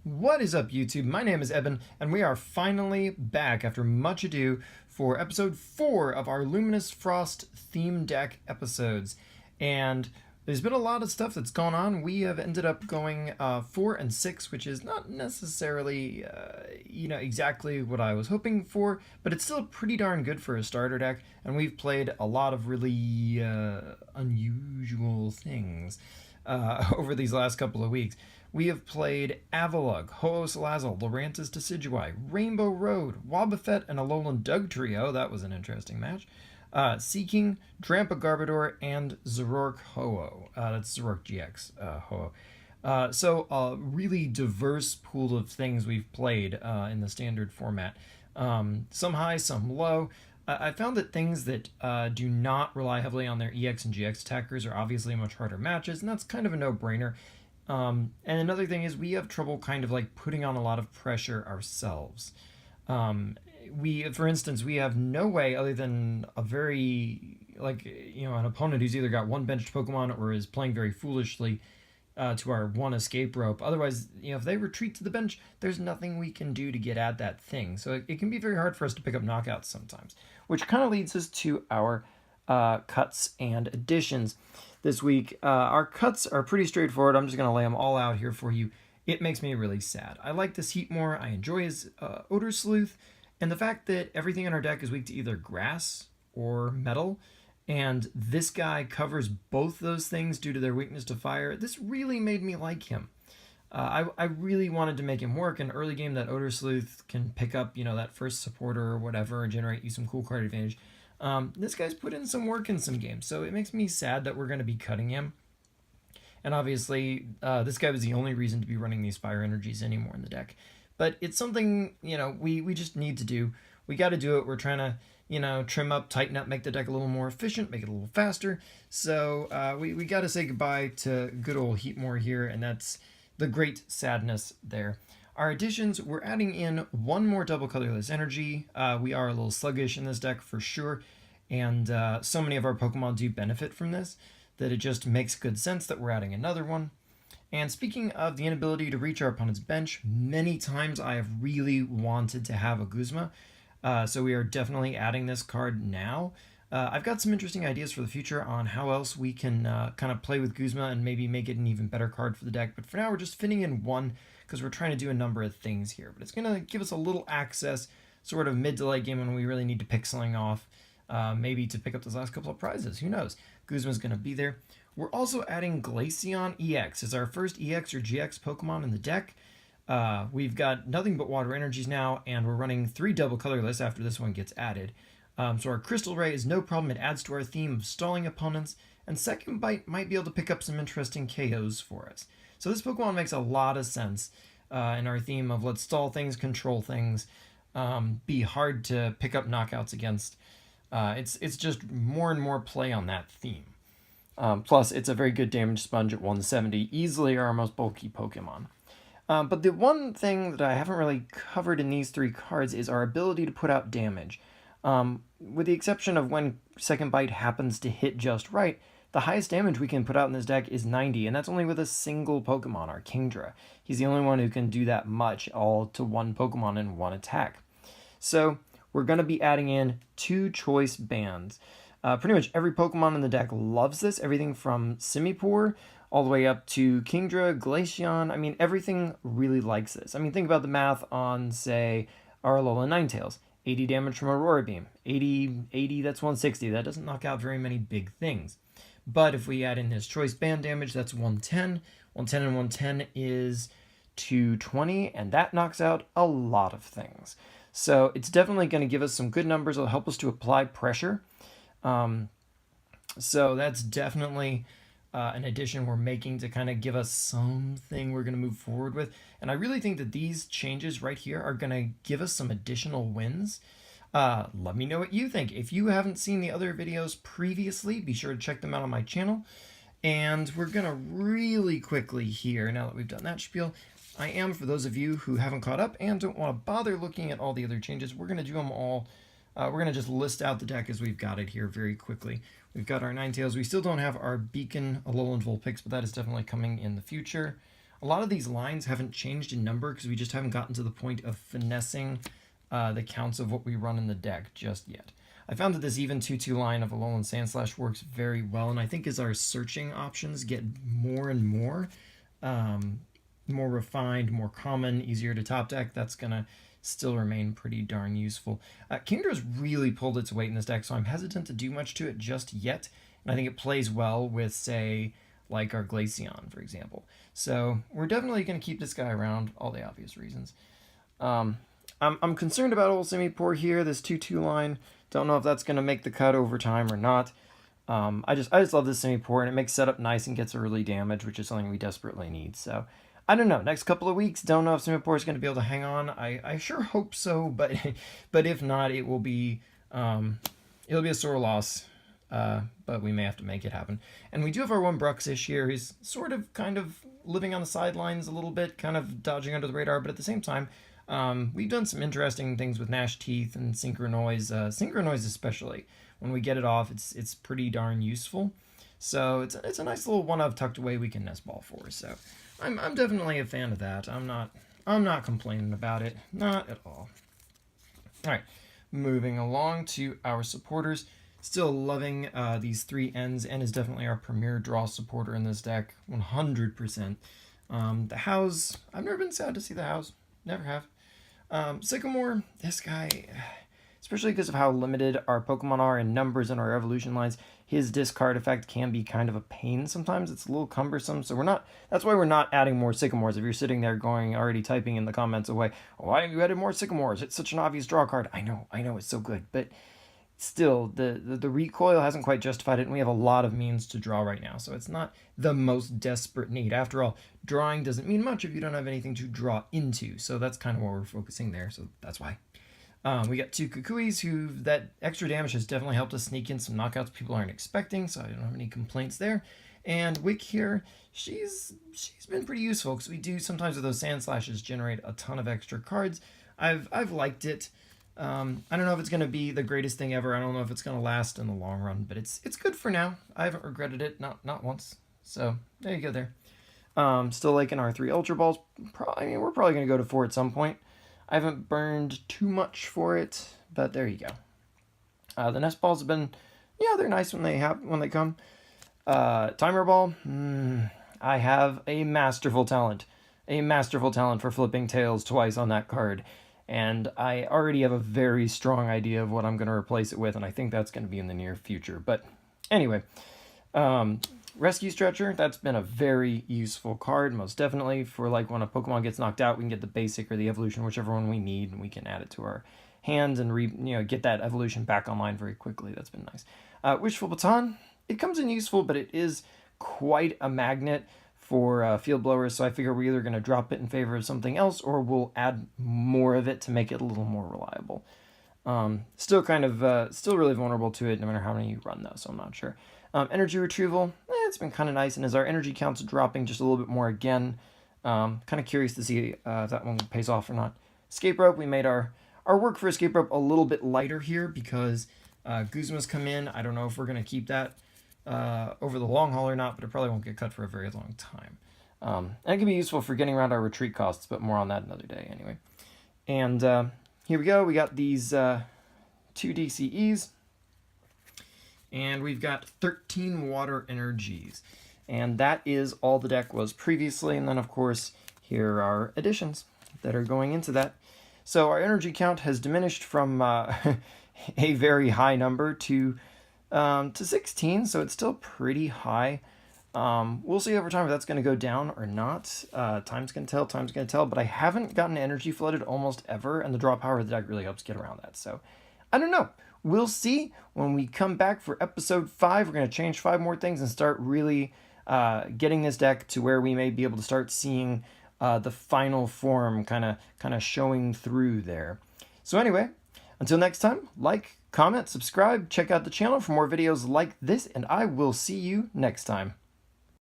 What is up, YouTube? My name is Eben, and we are finally back after much ado for episode 4 of our Luminous Frost theme deck episodes. And there's been a lot of stuff that's gone on. We have ended up going 4 and 6, which is not necessarily, exactly what I was hoping for, but it's still pretty darn good for a starter deck. And we've played a lot of really unusual things over these last couple of weeks. We have played Avalugg, Ho-Oh-Salazzle, Lurantis Decidueye, Rainbow Road, Wobbuffet, and Alolan Dugtrio. That was an interesting match. Seeking, Drampa Garbodor, and Zoroark Ho-Oh. That's Zoroark GX Ho-Oh. So a really diverse pool of things we've played in the standard format. Some high, some low. I found that things that do not rely heavily on their EX and GX attackers are obviously much harder matches, and that's kind of a no-brainer. And another thing is we have trouble kind of like putting on a lot of pressure ourselves. For instance, we have no way other than a very, an opponent who's either got one benched Pokemon or is playing very foolishly to our one escape rope. Otherwise, if they retreat to the bench, there's nothing we can do to get at that thing. So it can be very hard for us to pick up knockouts sometimes, which kind of leads us to our cuts and additions this week. Our cuts are pretty straightforward. I'm just going to lay them all out here for you. It makes me really sad. I like this Heatmor. I enjoy his Odor Sleuth. And the fact that everything in our deck is weak to either grass or metal, and this guy covers both those things due to their weakness to fire, this really made me like him. I really wanted to make him work. In early game, that Odor Sleuth can pick up, that first supporter or whatever and generate you some cool card advantage. This guy's put in some work in some games, so it makes me sad that we're going to be cutting him. And obviously, this guy was the only reason to be running these fire energies anymore in the deck. But it's something, we just need to do. We got to do it. We're trying to, trim up, tighten up, make the deck a little more efficient, make it a little faster. So we got to say goodbye to good old Heatmor here, and that's the great sadness there. Our additions, we're adding in one more double colorless energy. We are a little sluggish in this deck for sure, and so many of our Pokemon do benefit from this that it just makes good sense that we're adding another one. And speaking of the inability to reach our opponent's bench, many times I have really wanted to have a Guzma, so we are definitely adding this card now. I've got some interesting ideas for the future on how else we can kind of play with Guzma and maybe make it an even better card for the deck, but for now we're just fitting in one because we're trying to do a number of things here. But it's going to give us a little access sort of mid to late game when we really need to pick something off, maybe to pick up those last couple of prizes. Who knows? Guzma's going to be there. We're also adding Glaceon EX as our first EX or GX Pokemon in the deck. We've got nothing but water energies now, and we're running 3 double colorless after this one gets added. So our Crystal Ray is no problem. It adds to our theme of stalling opponents, and Second Bite might be able to pick up some interesting KOs for us. So this Pokemon makes a lot of sense in our theme of let's stall things, control things, be hard to pick up knockouts against. It's just more and more play on that theme. Plus, it's a very good damage sponge at 170, easily our most bulky Pokemon. But the one thing that I haven't really covered in these 3 cards is our ability to put out damage. With the exception of when Second Bite happens to hit just right, the highest damage we can put out in this deck is 90, and that's only with a single Pokemon, our Kingdra. He's the only one who can do that much, all to one Pokemon in one attack. So we're going to be adding in 2 choice bands. Pretty much every Pokemon in the deck loves this, everything from Simipour all the way up to Kingdra, Glaceon. I mean, everything really likes this. I mean, think about the math on, say, our Alolan Ninetales. 80 damage from Aurora Beam. 80, that's 160. That doesn't knock out very many big things. But if we add in his choice band damage, that's 110. 110 and 110 is 220, and that knocks out a lot of things. So it's definitely going to give us some good numbers. It'll help us to apply pressure. So that's definitely an addition we're making to kind of give us something we're going to move forward with. And I really think that these changes right here are going to give us some additional wins. Let me know what you think. If you haven't seen the other videos previously, be sure to check them out on my channel. And we're going to really quickly here, now that we've done that spiel, I am, for those of you who haven't caught up and don't want to bother looking at all the other changes, we're going to do them all. We're going to just list out the deck as we've got it here very quickly. We've got our Ninetales. We still don't have our Beacon Alolan Vulpix, but that is definitely coming in the future. A lot of these lines haven't changed in number because we just haven't gotten to the point of finessing the counts of what we run in the deck just yet. I found that this even 2-2 line of Alolan Sandslash works very well, and I think as our searching options get more and more refined, more common, easier to top deck, that's going to still remain pretty darn useful. Kingdra's really pulled its weight in this deck, so I'm hesitant to do much to it just yet, and I think it plays well with, say, like our Glaceon, for example. So we're definitely going to keep this guy around, all the obvious reasons. I'm concerned about old Simipour here, this 2-2 line. Don't know if that's going to make the cut over time or not. I just love this Simipour, and it makes setup nice and gets early damage, which is something we desperately need. So I don't know. Next couple of weeks, don't know if Simipour is going to be able to hang on. I sure hope so, but if not, it will be a sore loss. But we may have to make it happen. And we do have our one Bruxish here. He's sort of kind of living on the sidelines a little bit, kind of dodging under the radar, but at the same time, we've done some interesting things with Gnash Teeth and Synchronoise. Synchronoise especially. When we get it off, it's pretty darn useful. So it's a nice little one-of tucked away we can nest ball for. So I'm definitely a fan of that. I'm not complaining about it. Not at all. All right, moving along to our supporters. Still loving these 3 Ns. N is definitely our premier draw supporter in this deck, 100%. The House, I've never been sad to see the House. Never have. Sycamore, this guy, especially because of how limited our Pokemon are in numbers in our evolution lines, his discard effect can be kind of a pain sometimes. It's a little cumbersome, so that's why we're not adding more Sycamores. If you're sitting there already typing in the comments away, why have you added more Sycamores? It's such an obvious draw card. I know, it's so good, but still, the recoil hasn't quite justified it, and we have a lot of means to draw right now, so it's not the most desperate need. After all, drawing doesn't mean much if you don't have anything to draw into, so that's kind of what we're focusing there, so that's why. We got 2 Kukuis, who that extra damage has definitely helped us sneak in some knockouts people aren't expecting, so I don't have any complaints there. And Wick here, she's been pretty useful, because we do sometimes with those Sand Slashes generate a ton of extra cards. I've liked it. I don't know if it's going to be the greatest thing ever. I don't know if it's going to last in the long run, but it's good for now. I haven't regretted it, not once. So there you go there. Still liking our 3 Ultra Balls. We're probably going to go to 4 at some point. I haven't burned too much for it, but there you go. The Nest Balls have been, they're nice when they come. Timer Ball. I have a masterful talent for flipping tails twice on that card. And I already have a very strong idea of what I'm going to replace it with, and I think that's going to be in the near future. But anyway, Rescue Stretcher, that's been a very useful card, most definitely, for like when a Pokemon gets knocked out, we can get the basic or the evolution, whichever one we need, and we can add it to our hands and get that evolution back online very quickly. That's been nice. Wishful Baton, it comes in useful, but it is quite a magnet for field blowers, so I figure we're either going to drop it in favor of something else, or we'll add more of it to make it a little more reliable. Still really vulnerable to it, no matter how many you run, though, so I'm not sure. Energy Retrieval, it's been kind of nice, and as our energy counts dropping just a little bit more again, kind of curious to see if that one pays off or not. Escape Rope, we made our work for Escape Rope a little bit lighter here, because Guzma's come in. I don't know if we're going to keep that over the long haul or not, but it probably won't get cut for a very long time. And it can be useful for getting around our retreat costs, but more on that another day anyway. And here we go. We got these 2 DCEs, and we've got 13 Water Energies. And that is all the deck was previously, and then of course here are additions that are going into that. So our energy count has diminished from a very high number to 16, so it's still pretty high. We'll see over time if that's going to go down or not. Time's going to tell, but I haven't gotten energy flooded almost ever, and the draw power of the deck really helps get around that. So, I don't know. We'll see when we come back for episode 5. We're going to change 5 more things and start really getting this deck to where we may be able to start seeing the final form kind of showing through there. So anyway, until next time, like, comment, subscribe, check out the channel for more videos like this, and I will see you next time.